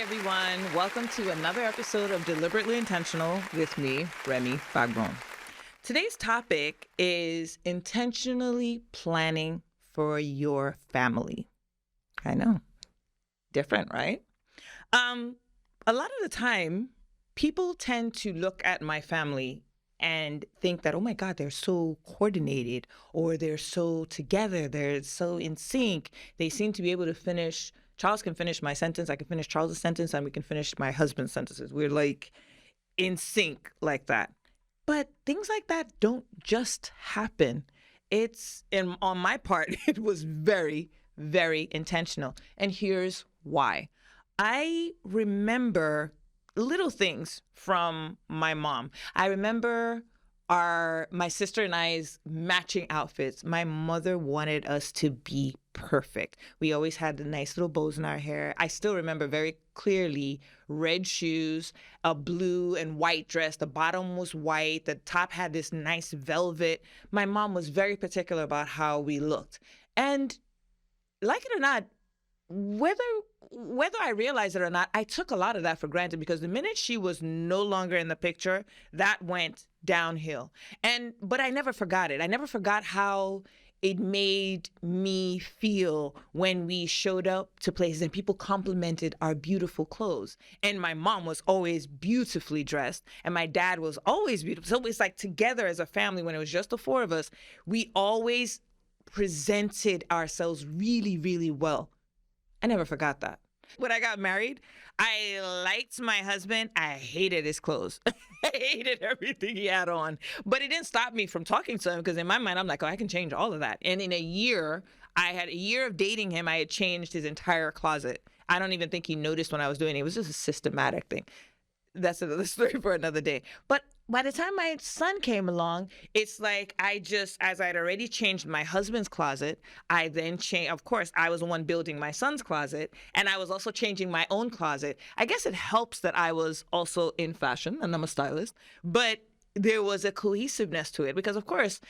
everyone. Welcome to another episode of Deliberately Intentional with me, Remi Fagbohun. Today's topic is intentionally planning for your family. I know. Different, right? A lot of the time, people tend to look at my family and think that, oh my God, they're so coordinated, or they're so together, they're so in sync. They seem to be able to finish. Charles can finish my sentence, I can finish Charles's sentence, and we can finish my husband's sentences. We're like in sync like that. But things like that don't just happen. On my part, it was very, very intentional. And here's why. I remember little things from my mom. I remember my sister and I's matching outfits. My mother wanted us to be perfect. We always had the nice little bows in our hair. I still remember very clearly red shoes, a blue and white dress. The bottom was white. The top had this nice velvet. My mom was very particular about how we looked. And like it or not, whether I realized it or not, I took a lot of that for granted, because the minute she was no longer in the picture, that went downhill. But I never forgot it. I never forgot how it made me feel when we showed up to places and people complimented our beautiful clothes. And my mom was always beautifully dressed, and my dad was always beautiful. So it's like together as a family, when it was just the four of us, we always presented ourselves really, really well. I never forgot that. When I got married, I liked my husband. I hated his clothes. I hated everything he had on. But it didn't stop me from talking to him, because in my mind, I'm like, oh, I can change all of that. And in a year, I had a year of dating him. I had changed his entire closet. I don't even think he noticed when I was doing it. It was just a systematic thing. That's another story for another day. But by the time my son came along, it's like as I'd already changed my husband's closet, I then changed. Of course, I was the one building my son's closet, and I was also changing my own closet. I guess it helps that I was also in fashion, and I'm a stylist, but there was a cohesiveness to it, because of course,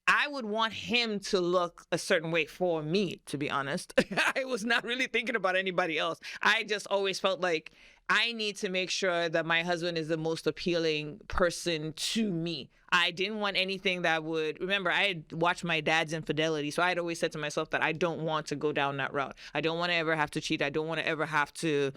I would want him to look a certain way for me, to be honest. I was not really thinking about anybody else. I just always felt like I need to make sure that my husband is the most appealing person to me. I didn't want anything that would, remember, I had watched my dad's infidelity. So I had always said to myself that I don't want to go down that route. I don't want to ever have to cheat. I don't want to ever have to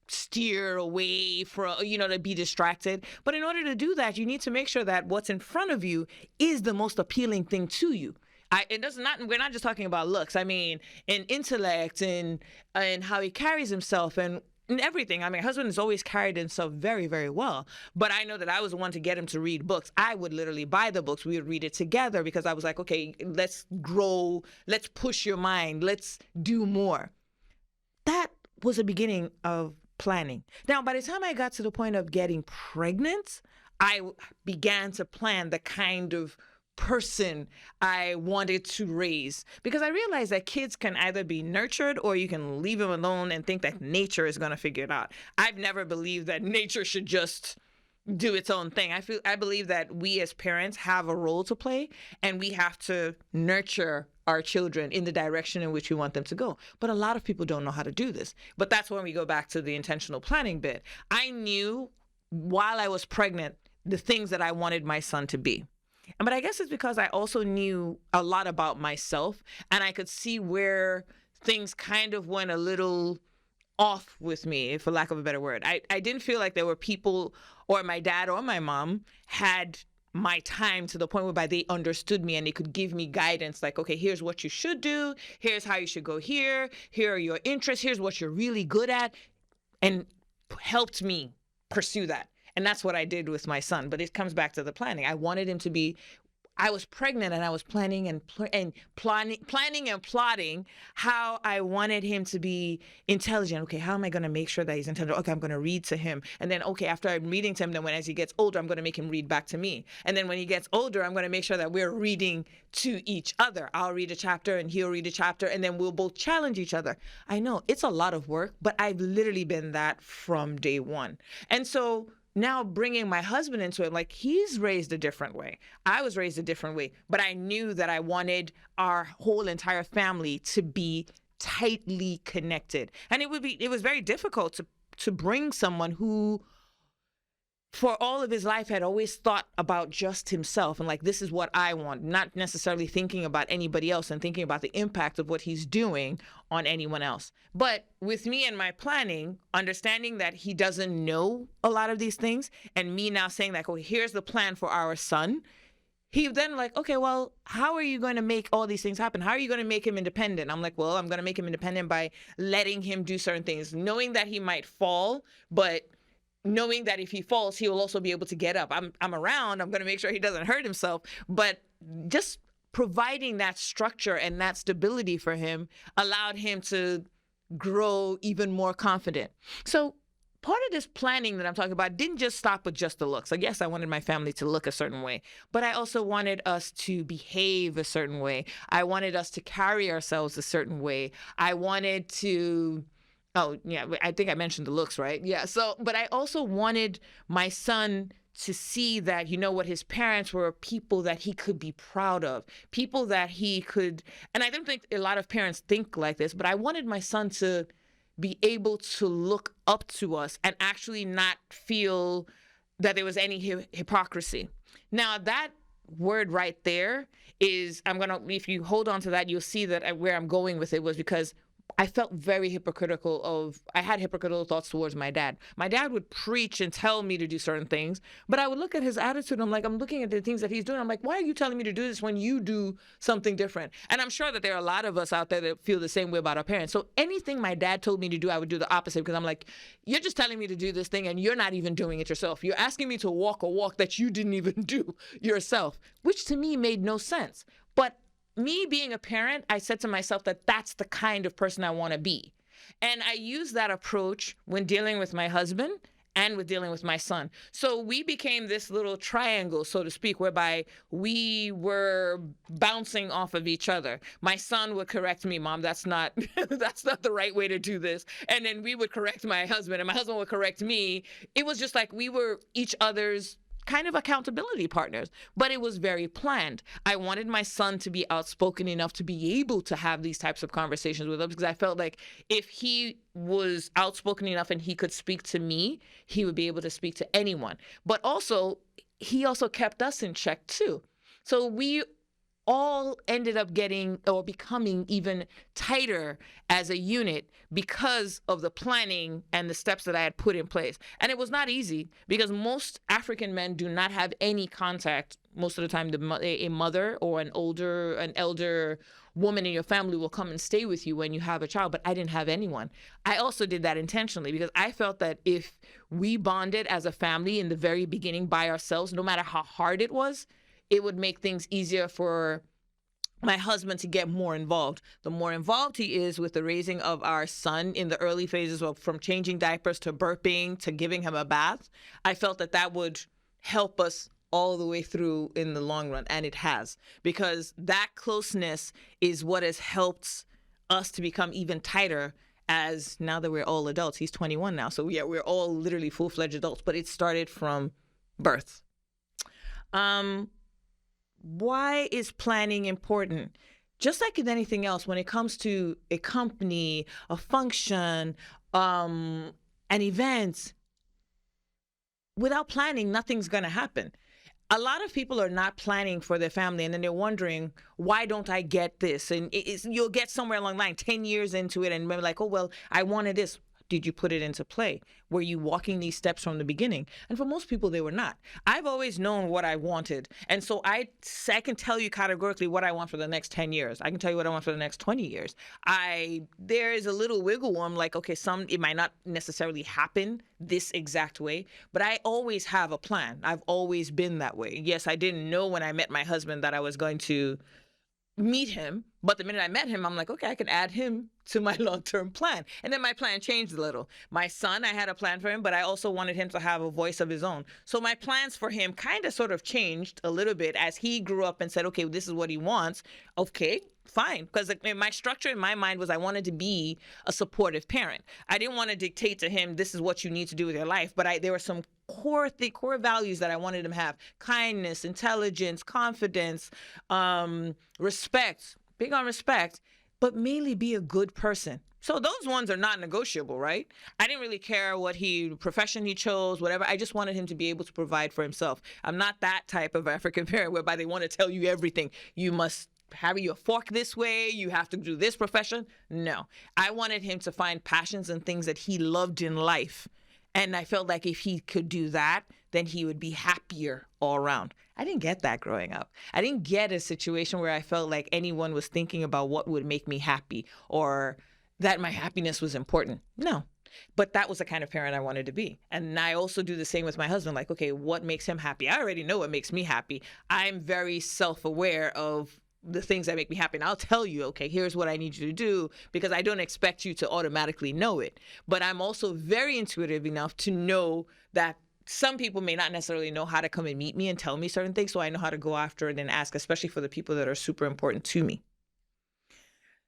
steer away from, to be distracted. But in order to do that, you need to make sure that what's in front of you is the most appealing thing to you. We're not just talking about looks. I mean, in intellect and how he carries himself and everything. I mean, my husband has always carried himself very, very well. But I know that I was the one to get him to read books. I would literally buy the books. We would read it together, because I was like, okay, let's grow. Let's push your mind. Let's do more. That was the beginning of planning. Now, by the time I got to the point of getting pregnant, I began to plan the kind of person I wanted to raise, because I realized that kids can either be nurtured or you can leave them alone and think that nature is going to figure it out. I've never believed that nature should just do its own thing. I believe that we as parents have a role to play, and we have to nurture our children in the direction in which we want them to go. But a lot of people don't know how to do this. But that's when we go back to the intentional planning bit. I knew while I was pregnant the things that I wanted my son to be. But I guess it's because I also knew a lot about myself, and I could see where things kind of went a little off with me, for lack of a better word. I didn't feel like there were people, or my dad or my mom had my time to the point whereby they understood me and they could give me guidance, like, okay, here's what you should do. Here's how you should go here. Here are your interests. Here's what you're really good at, and helped me pursue that. And that's what I did with my son. But it comes back to the planning. I wanted him to be, I was pregnant, and I was planning and plotting how I wanted him to be intelligent. Okay, how am I going to make sure that he's intelligent? Okay, I'm going to read to him. And then, okay, after I'm reading to him, then as he gets older, I'm going to make him read back to me. And then when he gets older, I'm going to make sure that we're reading to each other. I'll read a chapter and he'll read a chapter, and then we'll both challenge each other. I know it's a lot of work, but I've literally been that from day one. And so now bringing my husband into it, like, he's raised a different way. I was raised a different way, but I knew that I wanted our whole entire family to be tightly connected. And it was very difficult to bring someone who for all of his life had always thought about just himself and like, this is what I want, not necessarily thinking about anybody else and thinking about the impact of what he's doing on anyone else. But with me and my planning, understanding that he doesn't know a lot of these things, and me now saying like, oh, here's the plan for our son, he then like, okay, well, how are you going to make all these things happen? How are you going to make him independent? I'm like, well, I'm going to make him independent by letting him do certain things, knowing that he might fall, but knowing that if he falls, he will also be able to get up. I'm around. I'm going to make sure he doesn't hurt himself. But just providing that structure and that stability for him allowed him to grow even more confident. So part of this planning that I'm talking about didn't just stop with just the looks. Like, yes, I wanted my family to look a certain way, but I also wanted us to behave a certain way. I wanted us to carry ourselves a certain way. I wanted to... Oh, yeah, I think I mentioned the looks, right? Yeah. So, but I also wanted my son to see that, you know what, his parents were people that he could be proud of, people that he could, and I don't think a lot of parents think like this, but I wanted my son to be able to look up to us and actually not feel that there was any hypocrisy. Now, that word right there is, if you hold on to that, you'll see that where I'm going with it was because I felt very I had hypocritical thoughts towards my dad. My dad would preach and tell me to do certain things, but I would look at his attitude. I'm looking at the things that he's doing. I'm like, why are you telling me to do this when you do something different? And I'm sure that there are a lot of us out there that feel the same way about our parents. So anything my dad told me to do, I would do the opposite because I'm like, you're just telling me to do this thing and you're not even doing it yourself. You're asking me to walk a walk that you didn't even do yourself, which to me made no sense. But me being a parent, I said to myself that that's the kind of person I want to be. And I use that approach when dealing with my husband and with dealing with my son. So we became this little triangle, so to speak, whereby we were bouncing off of each other. My son would correct me, Mom, that's not the right way to do this. And then we would correct my husband and my husband would correct me. It was just like we were each other's kind of accountability partners, but it was very planned. I wanted my son to be outspoken enough to be able to have these types of conversations with us because I felt like if he was outspoken enough and he could speak to me, he would be able to speak to anyone. But also, he also kept us in check too. So we all ended up getting or becoming even tighter as a unit because of the planning and the steps that I had put in place. And it was not easy because most African men do not have any contact. Most of the time, a mother or an elder woman in your family will come and stay with you when you have a child, but I didn't have anyone. I also did that intentionally because I felt that if we bonded as a family in the very beginning by ourselves, no matter how hard it was, it would make things easier for my husband to get more involved. The more involved he is with the raising of our son in the early phases of from changing diapers to burping to giving him a bath, I felt that that would help us all the way through in the long run. And it has, because that closeness is what has helped us to become even tighter as now that we're all adults. He's 21 now. So yeah, we're all literally full-fledged adults, but it started from birth. Why is planning important? Just like in anything else, when it comes to a company, a function, an event, without planning, nothing's going to happen. A lot of people are not planning for their family, and then they're wondering, why don't I get this? And you'll get somewhere along the line, 10 years into it, and maybe like, oh, well, I wanted this. Did you put it into play? Were you walking these steps from the beginning? And for most people, they were not. I've always known what I wanted. And so I can tell you categorically what I want for the next 10 years. I can tell you what I want for the next 20 years. There is a little wiggle room, like, okay, it might not necessarily happen this exact way, but I always have a plan. I've always been that way. Yes, I didn't know when I met my husband that I was going to meet him, but the minute I met him, I'm like, okay, I can add him to my long-term plan. And then my plan changed a little. My son, I had a plan for him, but I also wanted him to have a voice of his own. So my plans for him kind of sort of changed a little bit as he grew up and said, okay, this is what he wants. Okay, fine. Because my structure in my mind was I wanted to be a supportive parent. I didn't want to dictate to him, this is what you need to do with your life. But there were some core values that I wanted him to have: kindness, intelligence, confidence, respect, big on respect, but mainly be a good person. So those ones are not negotiable, right? I didn't really care what profession he chose, whatever. I just wanted him to be able to provide for himself. I'm not that type of African parent whereby they want to tell you everything. You must have your fork this way. You have to do this profession. No, I wanted him to find passions and things that he loved in life. And I felt like if he could do that, then he would be happier all around. I didn't get that growing up. I didn't get a situation where I felt like anyone was thinking about what would make me happy or that my happiness was important. No. But that was the kind of parent I wanted to be. And I also do the same with my husband. Like, okay, what makes him happy? I already know what makes me happy. I'm very self-aware of the things that make me happy. And I'll tell you, okay, here's what I need you to do, because I don't expect you to automatically know it. But I'm also very intuitive enough to know that some people may not necessarily know how to come and meet me and tell me certain things. So I know how to go after it and ask, especially for the people that are super important to me.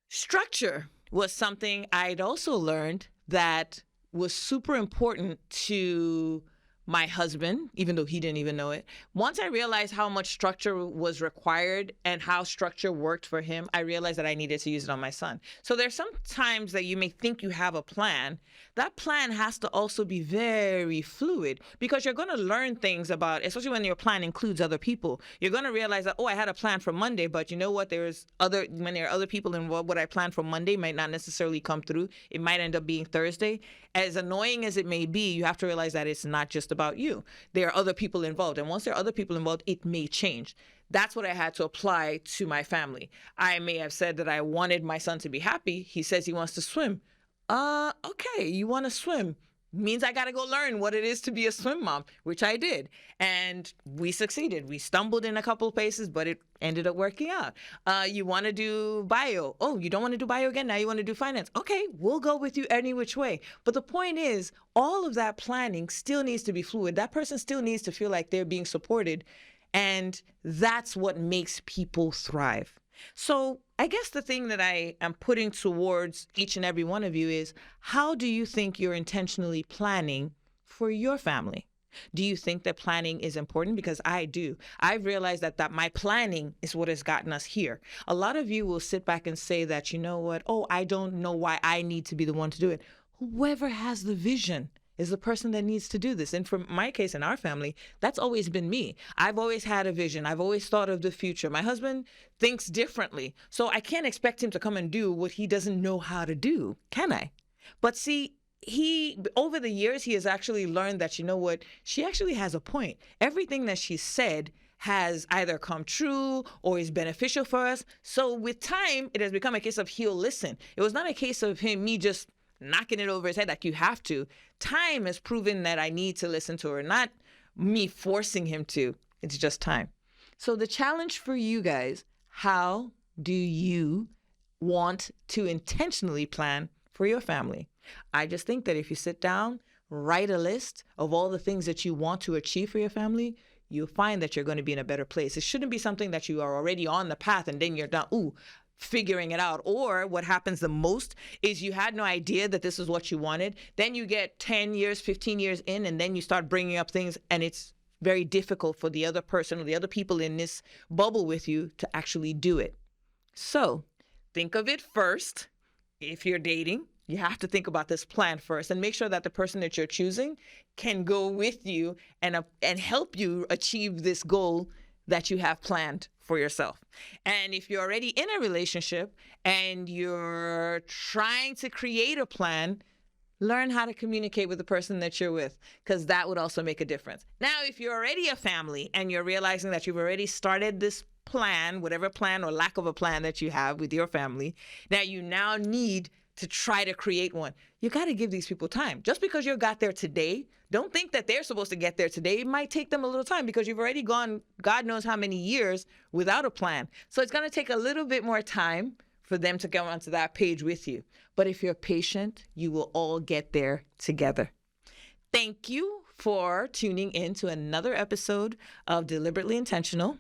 Structure was something I'd also learned that was super important to my husband, even though he didn't even know it. Once I realized how much structure was required and how structure worked for him, I realized that I needed to use it on my son. So there's some times that you may think you have a plan. That plan has to also be very fluid, because you're going to learn things about, especially when your plan includes other people. You're going to realize that, oh, I had a plan for Monday, but you know what? When there are other people involved, what I planned for Monday might not necessarily come through. It might end up being Thursday. As annoying as it may be, you have to realize that it's not just about you. There are other people involved. And once there are other people involved, it may change. That's what I had to apply to my family. I may have said that I wanted my son to be happy. He says he wants to swim. Okay, you want to swim. Means I got to go learn what it is to be a swim mom, which I did. And we succeeded. We stumbled in a couple of places, but it ended up working out. You want to do bio. Oh, you don't want to do bio again? Now you want to do finance. Okay, we'll go with you any which way. But the point is, all of that planning still needs to be fluid. That person still needs to feel like they're being supported. And that's what makes people thrive. So I guess the thing that I am putting towards each and every one of you is, how do you think you're intentionally planning for your family? Do you think that planning is important? Because I do. I've realized that my planning is what has gotten us here. A lot of you will sit back and say that, you know what? Oh, I don't know why I need to be the one to do it. Whoever has the vision is the person that needs to do this. And for my case in our family, that's always been me. I've always had a vision. I've always thought of the future. My husband thinks differently. So I can't expect him to come and do what he doesn't know how to do, can I? But see, over the years, he has actually learned that, you know what, she actually has a point. Everything that she said has either come true or is beneficial for us. So with time, it has become a case of he'll listen. It was not a case of me just knocking it over his head like you have to. Time has proven that I need to listen to her, not me forcing him to. It's just time. So the challenge for you guys, how do you want to intentionally plan for your family? I just think that if you sit down, write a list of all the things that you want to achieve for your family, you'll find that you're going to be in a better place. It shouldn't be something that you are already on the path and then you're done, figuring it out. Or what happens the most is you had no idea that this is what you wanted. Then you get 10 years, 15 years in, and then you start bringing up things, and it's very difficult for the other person or the other people in this bubble with you to actually do it. So think of it first. If you're dating, you have to think about this plan first and make sure that the person that you're choosing can go with you and help you achieve this goal that you have planned for yourself. And if you're already in a relationship and you're trying to create a plan, learn how to communicate with the person that you're with, because that would also make a difference. Now, if you're already a family and you're realizing that you've already started this plan, whatever plan or lack of a plan that you have with your family, that you now need to try to create one. You got to give these people time. Just because you got there today, don't think that they're supposed to get there today. It might take them a little time because you've already gone God knows how many years without a plan. So it's going to take a little bit more time for them to go onto that page with you. But if you're patient, you will all get there together. Thank you for tuning in to another episode of Deliberately Intentional.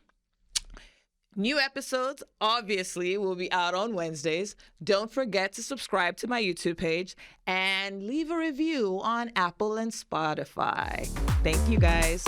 New episodes, obviously, will be out on Wednesdays. Don't forget to subscribe to my YouTube page and leave a review on Apple and Spotify. Thank you, guys.